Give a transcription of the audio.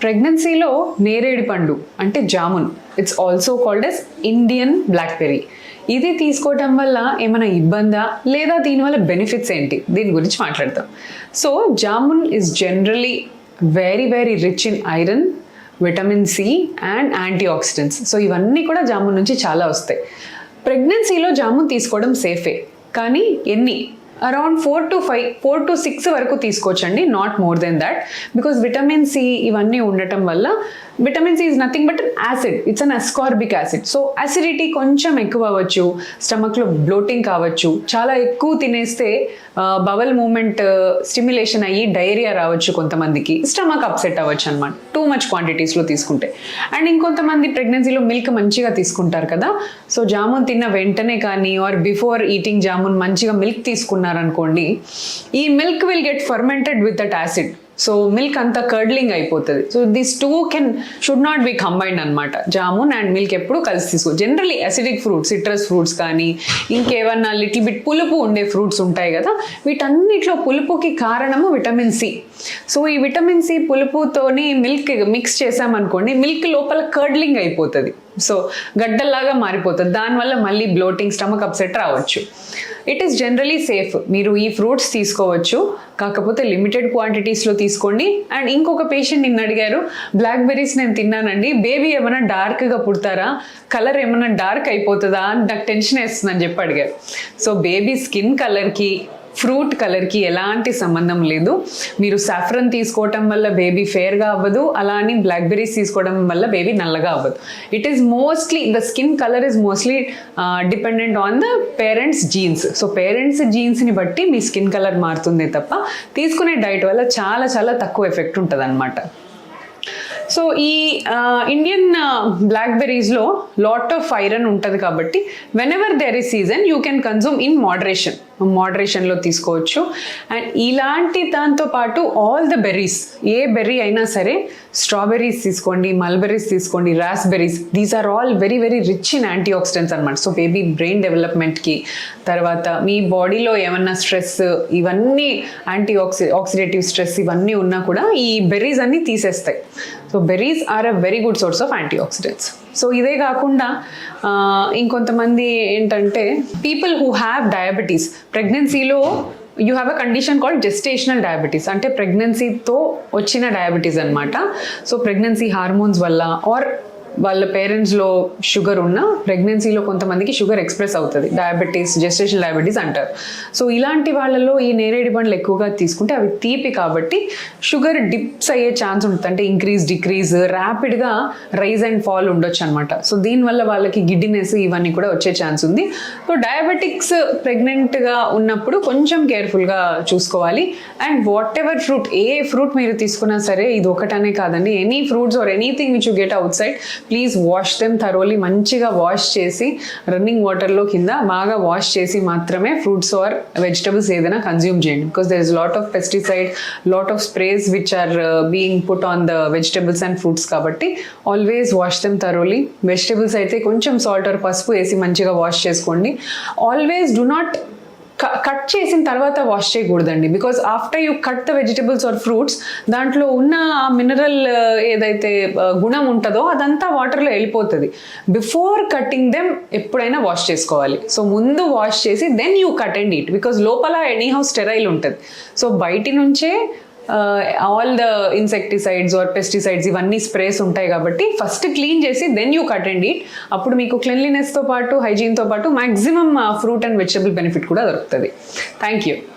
ప్రెగ్నెన్సీలో నేరేడి పండు అంటే jamun, it's also called as Indian blackberry. ఇది తీసుకోవటం వల్ల ఏమైనా ఇబ్బందా లేదా దీనివల్ల బెనిఫిట్స్ ఏంటి, దీని గురించి మాట్లాడతాం. So jamun is generally very very rich in iron, vitamin C and antioxidants. So ఇవన్నీ కూడా జామున్ నుంచి చాలా వస్తాయి. ప్రెగ్నెన్సీలో జామున్ తీసుకోవడం సేఫే, కానీ ఎన్ని అరౌండ్ 4 to 6 వరకు తీసుకోవచ్చండి, not more than that. Because vitamin C ఇవన్నీ ఉండటం వల్ల, vitamin C is nothing but acid, it's an ascorbic acid. So acidity కొంచెం ఎక్కువ అవ్వచ్చు, స్టమక్లో బ్లోటింగ్ కావచ్చు, చాలా ఎక్కువ తినేస్తే బవల్ మూమెంట్ స్టిమ్యులేషన్ అయ్యి డైరియా రావచ్చు, కొంతమందికి స్టమక్ అప్సెట్ అవ్వచ్చు అనమాట టూ మచ్ క్వాంటిటీస్లో తీసుకుంటే. అండ్ ఇంకొంతమంది ప్రెగ్నెన్సీలో మిల్క్ మంచిగా తీసుకుంటారు కదా, సో జామున్ తిన్న వెంటనే కానీ ఆర్ బిఫోర్ ఈటింగ్ జామున్ మంచిగా మిల్క్ తీసుకున్నారనుకోండి, ఈ milk will get fermented with that acid. So milk అంతా కర్డ్లింగ్ అయిపోతుంది. So this two should not be combined అనమాట. జామున్ అండ్ మిల్క్ ఎప్పుడు కలిసి తీసుకో. Generally acidic fruits, citrus fruits కానీ ఇంకేమన్నా లిటిల్ బిట్ పులుపు ఉండే ఫ్రూట్స్ ఉంటాయి కదా, వీటన్నిటిలో పులుపుకి కారణము విటమిన్ సి. సో ఈ విటమిన్ సి పులుపుతోని మిల్క్ మిక్స్ చేసామనుకోండి, మిల్క్ లోపల కర్డ్లింగ్ అయిపోతుంది, సో గడ్డల్లాగా మారిపోతుంది. దానివల్ల మళ్ళీ బ్లోటింగ్, స్టమక్ అప్సెట్ రావచ్చు. It is generally safe. మీరు ఈ ఫ్రూట్స్ తీసుకోవచ్చు, కాకపోతే లిమిటెడ్ క్వాంటిటీస్లో తీసుకోండి. అండ్ ఇంకొక పేషెంట్ నిన్న అడిగారు, బ్లాక్బెర్రీస్ నేను తిన్నానండి, బేబీ ఏమైనా డార్క్గా పుడతారా, కలర్ ఏమైనా డార్క్ అయిపోతుందా అని నాకు టెన్షన్ వేస్తుందని చెప్పి అడిగారు. సో బేబీ స్కిన్ కలర్కి ఫ్రూట్ కలర్కి ఎలాంటి సంబంధం లేదు. మీరు సాఫ్రన్ తీసుకోవటం వల్ల బేబీ ఫేర్గా అవ్వదు, అలా అని బ్లాక్బెర్రీస్ తీసుకోవడం వల్ల బేబీ నల్లగా అవ్వదు. It is mostly the skin colour is mostly dependent on the parents genes. So parents జీన్స్ని బట్టి మీ స్కిన్ కలర్ మారుతుందే తప్ప తీసుకునే డైట్ వల్ల చాలా చాలా తక్కువ ఎఫెక్ట్ ఉంటుంది అన్నమాట. సో ఈ ఇండియన్ బ్లాక్బెర్రీస్లో లాట్ ఆఫ్ ఐరన్ ఉంటుంది కాబట్టి whenever there is season you can consume in మోడరేషన్లో తీసుకోవచ్చు. అండ్ ఇలాంటి దాంతోపాటు ఆల్ ద బెర్రీస్, ఏ బెర్రీ అయినా సరే, స్ట్రాబెర్రీస్ తీసుకోండి, మల్బెర్రీస్ తీసుకోండి, raspberries, these are all very very rich in antioxidants అనమాట. సో బేబీ బ్రెయిన్ డెవలప్మెంట్కి, తర్వాత మీ బాడీలో ఏమన్నా స్ట్రెస్, ఇవన్నీ ఆక్సిడేటివ్ స్ట్రెస్ ఇవన్నీ ఉన్నా కూడా ఈ బెర్రీస్ అన్నీ తీసేస్తాయి. So berries are a very good source of antioxidants. So ఇదే కాకుండా ఇంకొంతమంది ఏంటంటే, పీపుల్ హూ హ్యావ్ డయాబెటీస్, ప్రెగ్నెన్సీలో you have a condition called gestational diabetes, అంటే ప్రెగ్నెన్సీతో వచ్చిన డయాబెటీస్ అనమాట. సో ప్రెగ్నెన్సీ హార్మోన్స్ వల్ల ఆర్ వాళ్ళ పేరెంట్స్లో షుగర్ ఉన్న, ప్రెగ్నెన్సీలో కొంతమందికి షుగర్ ఎక్స్ప్రెస్ అవుతుంది, డయాబెటీస్, జెస్టేషనల్ డయాబెటీస్ అంటారు. సో ఇలాంటి వాళ్ళలో ఈ నేరేడి పండ్లు ఎక్కువగా తీసుకుంటే అవి తీపి కాబట్టి షుగర్ డిప్స్ అయ్యే ఛాన్స్ ఉంటుంది, అంటే ఇంక్రీజ్ డిక్రీజ్ ర్యాపిడ్గా రైజ్ అండ్ ఫాల్ ఉండొచ్చు అనమాట. సో దీనివల్ల వాళ్ళకి గిడ్డినెస్ ఇవన్నీ కూడా వచ్చే ఛాన్స్ ఉంది. సో డయాబెటిక్స్ ప్రెగ్నెంట్గా ఉన్నప్పుడు కొంచెం కేర్ఫుల్గా చూసుకోవాలి. అండ్ వాట్ ఎవర్ ఫ్రూట్, ఏ ఫ్రూట్ మీరు తీసుకున్నా సరే, ఇది ఒకటనే కాదండి, any fruits or anything which you get outside, please wash them thoroughly. మంచిగా వాష్ చేసి రన్నింగ్ వాటర్లో కింద బాగా వాష్ చేసి మాత్రమే ఫ్రూట్స్ ఆర్ వెజిటబుల్స్ ఏదైనా కన్జ్యూమ్ చేయండి. Because there is lot of pesticide, lot of sprays which are being put on the vegetables and fruits, కాబట్టి always wash them thoroughly. Vegetables అయితే కొంచెం సాల్ట్ ఆర్ పసుపు వేసి మంచిగా వాష్ చేసుకోండి. ఆల్వేస్ డూ నాట్ కట్ చేసిన తర్వాత వాష్ చేయకూడదండి, because after you cut the vegetables or fruits, దాంట్లో ఉన్న మినరల్ ఏదైతే గుణం ఉంటుందో అదంతా వాటర్లో వెళ్ళిపోతుంది. బిఫోర్ కట్టింగ్ దెమ్ ఎప్పుడైనా వాష్ చేసుకోవాలి. సో ముందు వాష్ చేసి then you cut and eat, because లోపల ఎనీహౌ స్టెరైల్ ఉంటుంది. సో బయటి నుంచే all the insecticides or pesticides ఇవన్నీ స్ప్రేస్ ఉంటాయి కాబట్టి ఫస్ట్ క్లీన్ చేసి then you cut and eat. అప్పుడు మీకు క్లెన్లీనెస్తో పాటు, హైజీన్తో పాటు maximum fruit and vegetable benefit కూడా దొరుకుతుంది. Thank you.